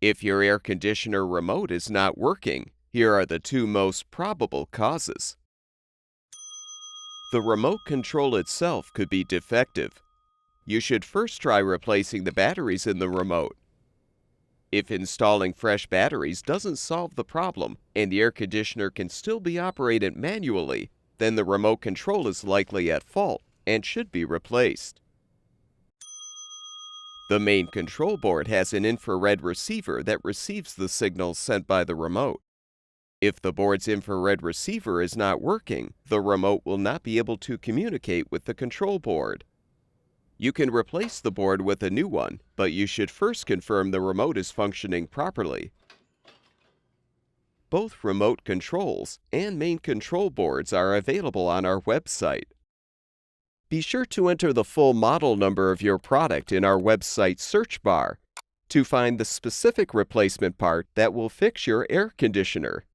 If your air conditioner remote is not working, here are the two most probable causes. The remote control itself could be defective. You should first try replacing the batteries in the remote. If installing fresh batteries doesn't solve the problem and the air conditioner can still be operated manually, then the remote control is likely at fault and should be replaced. The main control board has an infrared receiver that receives the signals sent by the remote. If the board's infrared receiver is not working, the remote will not be able to communicate with the control board. You can replace the board with a new one, but you should first confirm the remote is functioning properly. Both remote controls and main control boards are available on our website. Be sure to enter the full model number of your product in our website search bar to find the specific replacement part that will fix your air conditioner.